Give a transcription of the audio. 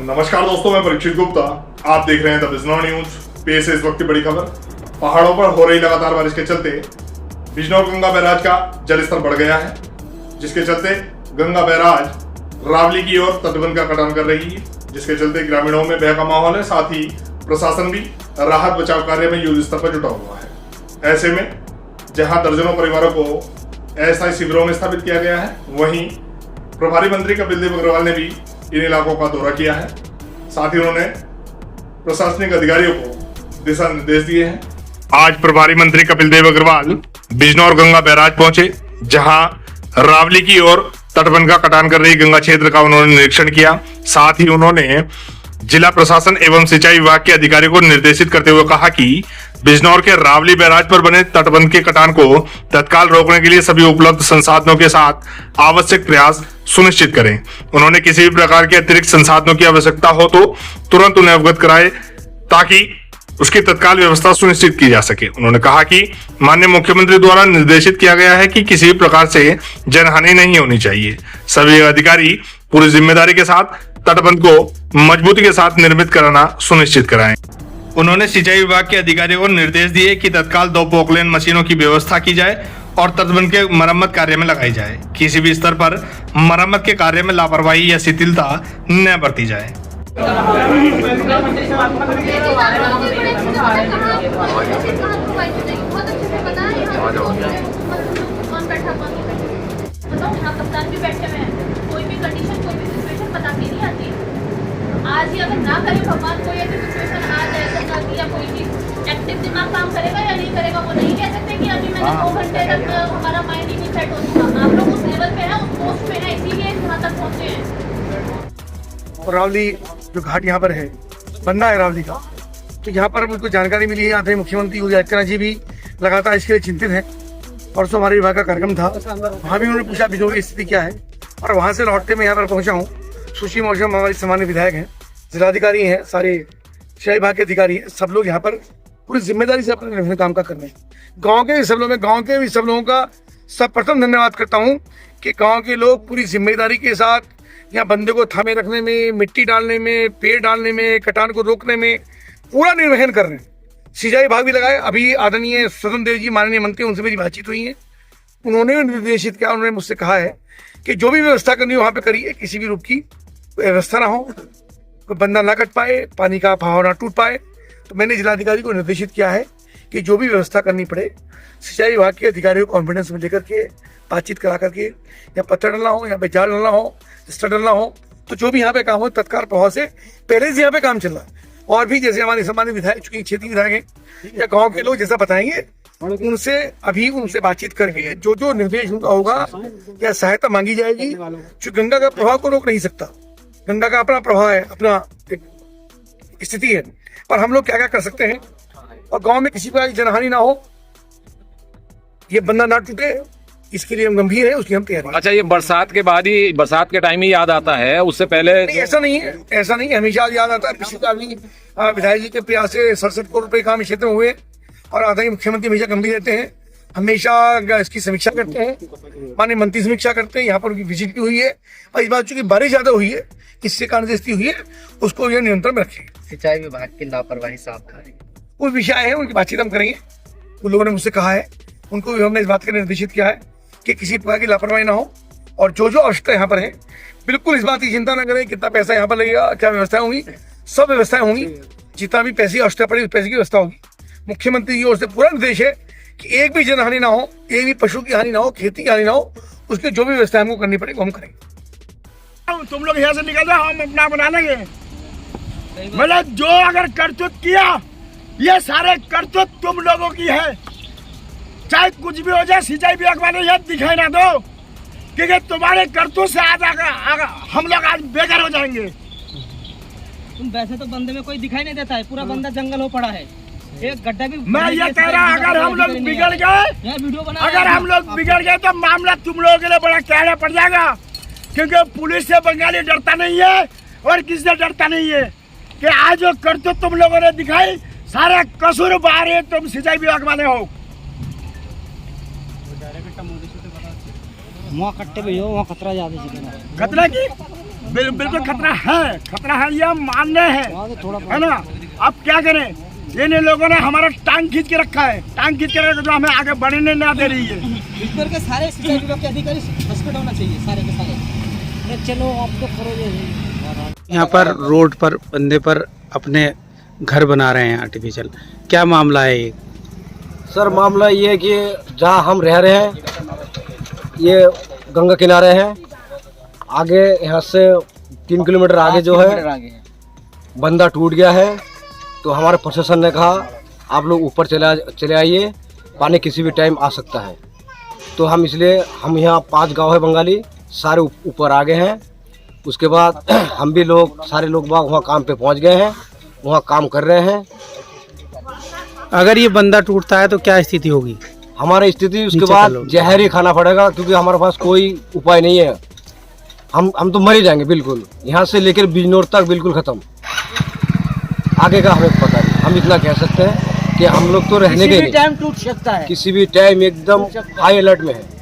नमस्कार दोस्तों, मैं परीक्षित गुप्ता। आप देख रहे हैं द बिजनौर न्यूज। पेश है इस वक्त की बड़ी खबर। पहाड़ों पर हो रही लगातार बारिश के चलते बिजनौर गंगा बैराज का जलस्तर बढ़ गया है, जिसके चलते गंगा बैराज रावली की ओर तटबंध का कटान कर रही है, जिसके चलते ग्रामीणों में भय का माहौल है। साथ ही प्रशासन भी राहत बचाव कार्य में युद्ध स्तर पर जुटा हुआ है। ऐसे में जहां दर्जनों परिवारों को अस्थायी शिविरों में स्थापित किया गया है, वहीं प्रभारी मंत्री कपिल देव अग्रवाल ने भी इन इलाकों का दौरा किया है। साथ ही उन्होंने प्रशासनिक अधिकारियों को दिशा निर्देश दिए हैं। आज प्रभारी मंत्री कपिल देव अग्रवाल बिजनौर गंगा बैराज पहुंचे, जहां रावली की ओर तटबंध का कटान कर रही गंगा क्षेत्र का उन्होंने निरीक्षण किया। साथ ही उन्होंने जिला प्रशासन एवं सिंचाई विभाग के अधिकारियों को निर्देशित करते हुए कहा कि बिजनौर के रावली बैराज पर बने तटबंध के कटान को तत्काल रोकने के लिए सभी उपलब्ध संसाधनों के साथ आवश्यक प्रयास सुनिश्चित करें। उन्होंने किसी भी प्रकार के अतिरिक्त संसाधनों की आवश्यकता हो तो तुरंत उन्हें अवगत कराएं, ताकि उसकी तत्काल व्यवस्था सुनिश्चित की जा सके। उन्होंने कहा कि माननीय मुख्यमंत्री द्वारा निर्देशित किया गया है कि किसी भी प्रकार से जनहानि नहीं होनी चाहिए। सभी अधिकारी पूरी जिम्मेदारी के साथ तटबंध को मजबूती के साथ निर्मित कराना सुनिश्चित कराएं। उन्होंने सिंचाई विभाग के अधिकारियों को निर्देश दिए कि तत्काल 2 पोकलेन मशीनों की व्यवस्था की जाए और तटबंध के मरम्मत कार्य में लगाई जाए। किसी भी स्तर पर मरम्मत के कार्य में लापरवाही या शिथिलता न बरती जाए। आज ही अगर ना करे भगवान, कोई ऐसी सिचुएशन आ जाए तो या कोई चीज एक्टिव दिमाग काम करेगा या नहीं करेगा, वो नहीं कह सकते कि अभी मैंने 2 घंटे तक हमारा माइंड ही नहीं सेट हो चुका। आप लोग उस लेवल पे हैं, उस पोस्ट पे हैं, इसीलिए यहाँ तक पहुँचे हैं। और रावली जो घाट यहाँ पर है, बनना है रावली का, तो यहाँ पर मुझको जानकारी मिली है। आदरणीय मुख्यमंत्री योगी आदित्यनाथ जी भी लगातार इसके लिए चिंतित हैं। परसों हमारे विभाग का कार्यक्रम था, वहाँ भी उन्होंने पूछा बिजनौर की स्थिति क्या है, और वहाँ से लौटते मैं यहाँ पर पहुँचा हूँ। सुश्री मौसम हमारे सामान्य विधायक हैं, जिलाधिकारी हैं, सारे सिंचाई विभाग के अधिकारी हैं, सब लोग यहाँ पर पूरी जिम्मेदारी से अपने काम का कर रहे हैं। गांव के भी सब लोगों का सर्वप्रथम धन्यवाद करता हूँ कि गांव के लोग पूरी जिम्मेदारी के साथ यहाँ बंदे को थामे रखने में, मिट्टी डालने में, पेड़ डालने में, कटान को रोकने में पूरा निर्वहन कर रहे हैं। सिंचाई विभाग भी लगाए। अभी आदरणीय स्वतंत्र देव जी माननीय मंत्री, उनसे मेरी बातचीत हुई है। उन्होंने भी निर्देशित किया, उन्होंने मुझसे कहा है कि जो भी व्यवस्था करनी हो वहाँ पे करिए, किसी भी रूप की व्यवस्था ना हो, कोई बंदा ना कट पाए, पानी का बहाव ना टूट पाए। तो मैंने जिलाधिकारी को निर्देशित किया है कि जो भी व्यवस्था करनी पड़े, सिंचाई विभाग के अधिकारियों को कॉन्फिडेंस में लेकर के बातचीत करा करके, या पत्थर डालना हो, या पे जाल डालना हो, स्टर डालना हो, तो जो भी यहाँ पे काम हो तत्काल प्रभाव से पहले से यहाँ पे काम चल रहा है। और भी जैसे हमारे सामान्य विधायक, चूंकि क्षेत्रीय विधायक हैं या गाँव के लोग जैसा बताएंगे, उनसे बातचीत करके जो जो निर्देश उनका होगा या सहायता मांगी जाएगी। जो गंगा का प्रभाव को रोक नहीं सकता, गंगा का अपना प्रभाव है, अपना स्थिति है, पर हम लोग क्या क्या कर सकते हैं और गांव में किसी प्रकार की जनहानि ना हो, ये बंदा ना टूटे, इसके लिए हम गंभीर है, उसकी हम तैयारी। अच्छा, ये बरसात के बाद ही, बरसात के टाइम ही याद आता है, उससे पहले नहीं, ऐसा नहीं है, हमेशा याद आता है। पिछले साल भी विधायक जी के प्रयास से 67 करोड़ रुपए काम इस क्षेत्र में हुए, और आदरणीय मुख्यमंत्री हमेशा गंभीर रहते हैं, हमेशा इसकी समीक्षा करते हैं, माननीय मंत्री समीक्षा करते हैं। यहाँ पर उनकी विजिट भी हुई है, और इस बार चूंकि बारिश ज्यादा हुई है, इससे कारण से स्थिति हुई है, उसको ये नियंत्रण में रखें। सिंचाई विभाग की लापरवाही साफ करें, कोई विषय है, उनकी बातचीत हम करेंगे। उन लोगों ने मुझसे कहा है, उनको भी हमने इस बात का निर्देशित किया है कि किसी प्रकार की लापरवाही ना हो, और जो जो आवश्यकता यहाँ पर है, बिल्कुल इस बात की चिंता न करें कितना पैसा यहाँ पर लगेगा, क्या व्यवस्थाएं होंगी, सब व्यवस्थाएं होंगी। जितना भी पैसे की आवश्यकता पड़ी, उस पैसे की व्यवस्था होगी। मुख्यमंत्री की ओर से पूरा निर्देश है कि एक भी जनहानि ना हो, एक भी पशु की हानि ना हो, खेती की हानि ना हो, उसकी जो भी व्यवस्था हमको करनी पड़ेगी हम करेंगे। तुम लोग यहाँ से निकल जाओ, हम अपना बना लेंगे। मतलब जो अगर करतूत किया, ये सारे करतूत तुम लोगों की है। चाहे कुछ भी हो जाए, सिंचाई विभाग वाले ये दिखाई ना दो, क्योंकि तुम्हारे करतूत से आज हम लोग आज बेघर हो जाएंगे। तुम वैसे तो बंदे में कोई दिखाई नहीं देता है, पूरा बंदा जंगल हो पड़ा है, एक गड्ढा भी। मैं ये कह रहा, अगर हम लोग बिगड़ गए तो मामला तुम लोगों के लिए बड़ा कहना पड़ जाएगा, क्योंकि पुलिस से बंगाली डरता नहीं है और किसी से डरता नहीं है। कि आज जो करतूत तुम लोगों ने दिखाई, सारे कसूरवार है तुम सिंचाई विभाग वाले हो। वहाँ कट्टे पे हो, वहाँ खतरा ज्यादा, खतरा की बिल्कुल खतरा है, ये हम मानने हैं, है ना। अब क्या करें, इन लोगों ने हमारा टांग खींच के रखा है, टांग खींच के रखा, जो हमें आगे बढ़ने ना दे रही है। ईश्वर के सारे सिंचाई विभाग के अधिकारी सस्पेंड होना चाहिए, सारे के सारे। चलो आप तो करो ये। यहाँ पर रोड पर बंदे पर अपने घर बना रहे हैं आर्टिफिशियल, क्या मामला है ये? सर मामला ये है कि जहाँ हम रह रहे हैं ये गंगा किनारे है, आगे यहाँ से 3 किलोमीटर आगे जो है बंदा टूट गया है। तो हमारे प्रशासन ने कहा आप लोग ऊपर चले आइए, पानी किसी भी टाइम आ सकता है। तो हम इसलिए हम यहाँ 5 गांव है बंगाली, सारे ऊपर आ गए हैं। उसके बाद हम भी लोग सारे लोग वहाँ काम पे पहुँच गए हैं, वहाँ काम कर रहे हैं। अगर ये बंदा टूटता है तो क्या स्थिति होगी? हमारी स्थिति उसके बाद जहर ही खाना पड़ेगा, क्योंकि हमारे पास कोई उपाय नहीं है। हम तो मर ही जाएंगे बिल्कुल, यहाँ से लेकर बिजनौर तक बिल्कुल खत्म। आगे का हमें पता नहीं, हम इतना कह सकते हैं कि हम लोग तो रहने के टाइम टूट सकता है, किसी भी टाइम एकदम हाई अलर्ट में है।